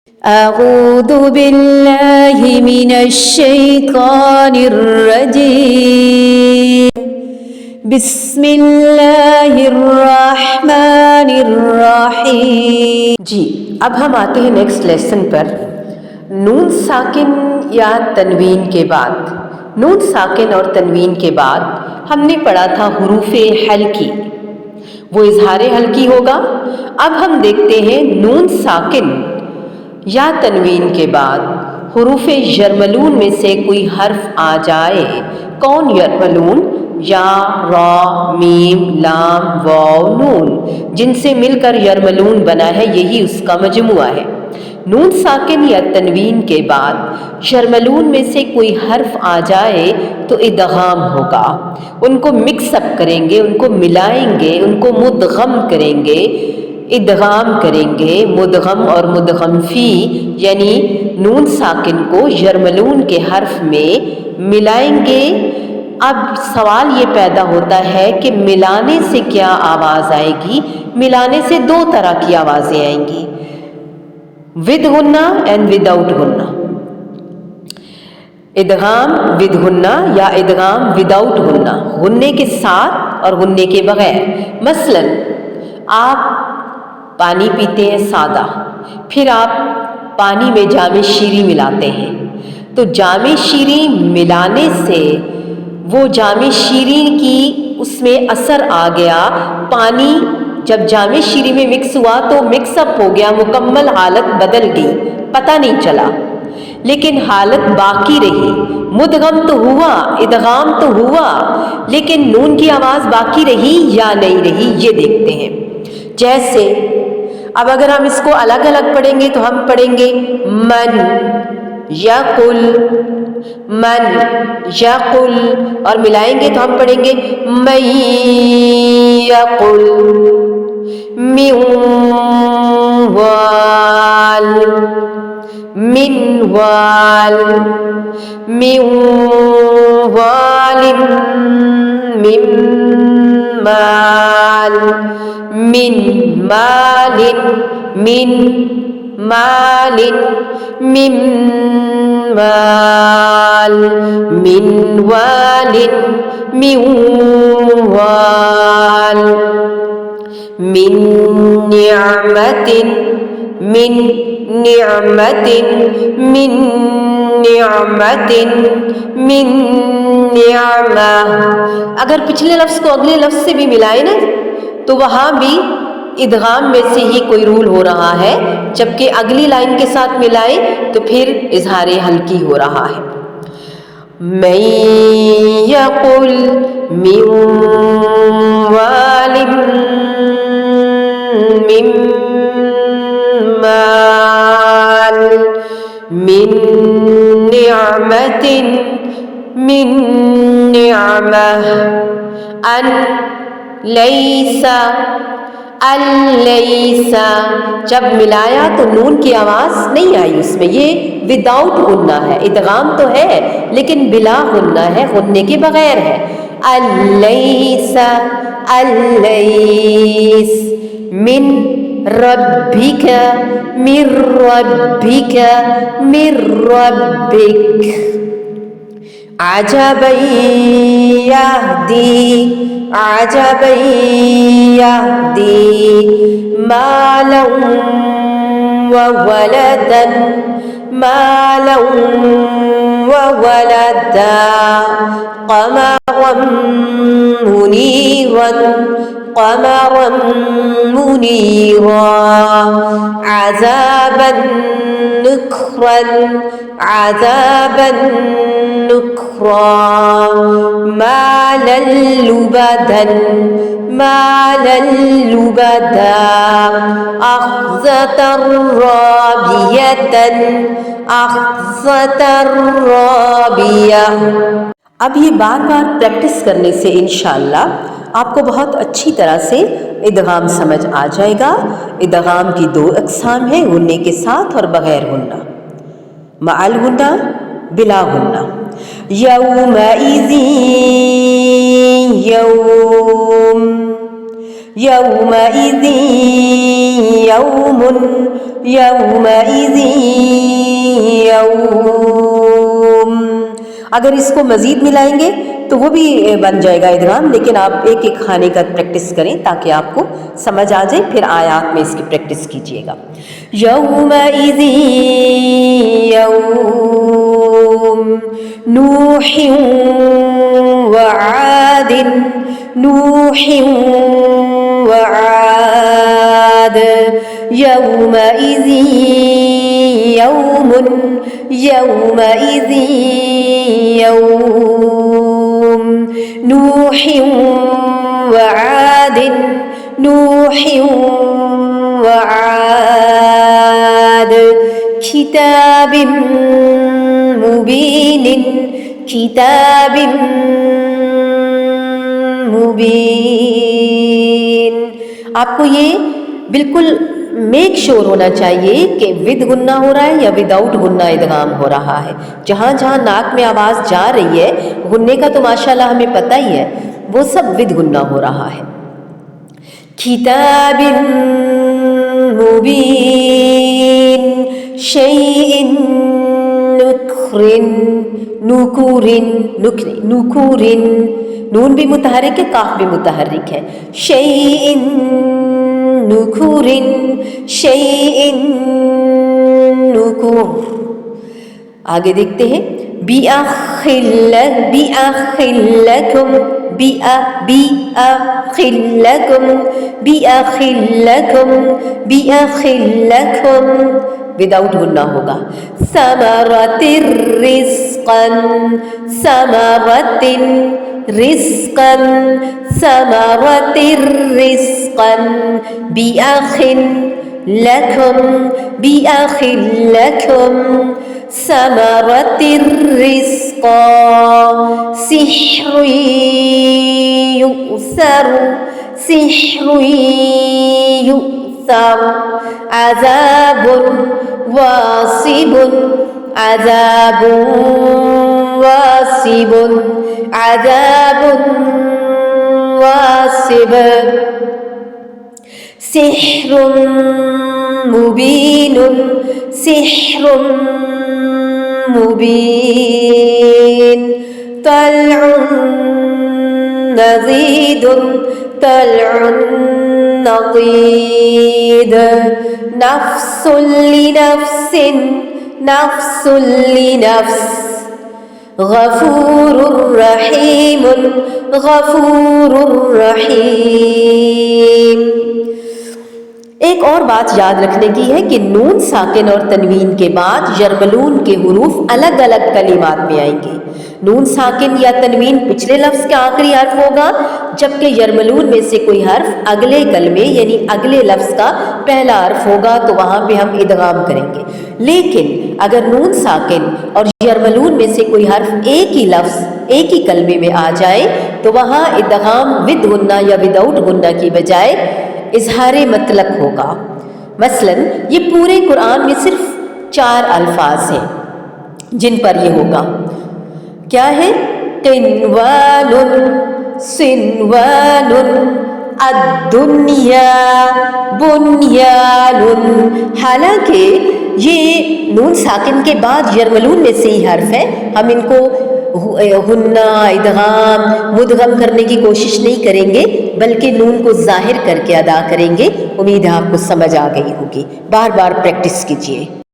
أعوذ بالله من الشيطان الرجيم بسم اللہ الرحمن الرحیم. جی اب ہم آتے ہیں نیکسٹ لیسن پر. نون ساکن یا تنوین کے بعد، نون ساکن اور تنوین کے بعد ہم نے پڑھا تھا حروف حلقی، وہ اظہار حلقی ہوگا. اب ہم دیکھتے ہیں نون ساکن یا تنوین کے بعد حروف یرملون میں سے کوئی حرف آ جائے. کون یرملون؟ یا، را، میم، لام، واو، نون، جن سے مل کر یرملون بنا ہے، یہی اس کا مجموعہ ہے. نون ساکن یا تنوین کے بعد یرملون میں سے کوئی حرف آ جائے تو ادغام ہوگا. ان کو مکس اپ کریں گے، ان کو ملائیں گے، ان کو مدغم کریں گے، ادغام کریں گے. مدغم اور مدغم فی یعنی نون ساکن کو یرملون کے حرف میں ملائیں گے. اب سوال یہ پیدا ہوتا ہے کہ ملانے سے کیا آواز آئے گی؟ ملانے سے دو طرح کی آوازیں آئیں گی، ود غنہ اینڈ وداؤٹ غنہ. ادغام ود غنہ یا ادغام وداؤٹ غنہ، غنے کے ساتھ اور غنے کے بغیر. مثلا آپ پانی پیتے ہیں سادہ، پھر آپ پانی میں جام شیریں ملاتے ہیں، تو جام شیریں ملانے سے وہ جام شیریں کی اس میں اثر آ گیا. پانی جب جام شیریں میں مکس ہوا تو مکس اپ ہو گیا، مکمل حالت بدل گئی، پتہ نہیں چلا، لیکن حالت باقی رہی. مدغم تو ہوا، ادغام تو ہوا، لیکن نون کی آواز باقی رہی یا نہیں رہی، یہ دیکھتے ہیں. جیسے اب اگر ہم اس کو الگ الگ پڑھیں گے تو ہم پڑھیں گے من یقل، من یقل، اور ملائیں گے تو ہم پڑھیں گے من یقل، من وال، من وال، من وال، من مال، من مال، من مال، من مال، من وال، من وال، من نعمت، من نعمت، من نعمت، من نعمہ. اگر پچھلے لفظ کو اگلے لفظ سے بھی ملائے نا تو وہاں بھی ادغام میں سے ہی کوئی رول ہو رہا ہے، جبکہ اگلی لائن کے ساتھ ملائے تو پھر اظہار حلقی ہو رہا ہے. من یقل من وال من مال من نعمت من نعمہ. ان لیسا، اللیسا، جب ملایا تو نون کی آواز نہیں آئی اس میں، یہ وداؤٹ غنہ ہے. ادغام تو ہے لیکن بلا غنہ ہے، غنے کے بغیر ہے. اللیسا، اللیس، من ربک، من ربک، من ربک. عجبا یہدی، عجبا یہدی، مالا وولدا، مالا وولدا، قمرا منیرا، قمرا منیرا، عذابا نکرا، عذابا نکرا، مالا لبدا، مالا لبدا، أخذة رابية، أخذة رابية. اب یہ بار بار پریکٹس کرنے سے انشاءاللہ آپ کو بہت اچھی طرح سے ادغام سمجھ آ جائے گا. ادغام کی دو اقسام ہیں، غنے کے ساتھ اور بغیر غنہ، مع الغنہ، بلا غنہ. یومئذ، یوم، یومئذ یوم، یومئذ یوم. اگر اس کو مزید ملائیں گے تو وہ بھی بن جائے گا ادغام، لیکن آپ ایک ایک خانے کا پریکٹس کریں تاکہ آپ کو سمجھ آ جائے، پھر آیات میں اس کی پریکٹس کیجیے گا. یومئذ یوم نوح وعاد نوح وعاد یومئذ یوم یومئذ یوم نوح وعاد نوح وعاد کتاب مبین کتاب مبین. آپ کو یہ بالکل میک شور ہونا چاہیے کہ ود غنہ ہو رہا ہے یا وداؤٹ غنہ ادغام ہو رہا ہے. جہاں جہاں ناک میں آواز جا رہی ہے غنے کا تو ماشاءاللہ ہمیں پتہ ہی ہے، وہ سب ود غنہ ہو رہا ہے. کتاب مبین شیء نکر نون بھی متحرک ہے، کاف بھی متحرک ہے. شیء نکر شیء نکر. آگے دیکھتے ہیں بِأَخٍ لَكُمْ بِأَخٍ لَكُمْ وداؤٹ غنہ ہوگا. ثمرۃ رزقا ثمرۃ رزقا ثمرۃ رزقا بِأَخٍ لَكُمْ بِأَخٍ لَكُمْ ثمرۃ رزقا سحر یؤثر سحر یؤثر عذاب واصب عذاب واصب عذاب واصب سحر مبین سحر مبین طلع نضید طلع نضید نفس لنفس نفس لنفس غفور رحیم غفور رحیم. ایک اور بات یاد رکھنے کی ہے کہ نون ساکن اور تنوین کے بعد یرملون کے حروف الگ الگ کلمات میں آئیں گے. نون ساکن یا تنوین پچھلے لفظ کا آخری حرف ہوگا، جبکہ یرملون میں سے کوئی حرف اگلے کلمے یعنی اگلے لفظ کا پہلا حرف ہوگا، تو وہاں پہ ہم ادغام کریں گے. لیکن اگر نون ساکن اور یرملون میں سے کوئی حرف ایک ہی لفظ ایک ہی کلمے میں آ جائے تو وہاں ادغام ود غنہ یا وداؤٹ غنہ کی بجائے اظہار مطلق ہوگا. مثلا یہ پورے قرآن میں صرف 4 الفاظ ہیں جن پر یہ ہوگا. کیا ہے؟ قنوان صنوان الدنیا بنیان. حالانکہ یہ نون ساکن کے بعد یرملون میں سے ہی حرف ہے، ہم ان کو غنہ ادغام مدغم کرنے کی کوشش نہیں کریں گے، بلکہ نون کو ظاہر کر کے ادا کریں گے. امید ہے آپ کو سمجھ آ گئی ہوگی. بار بار پریکٹس کیجیے.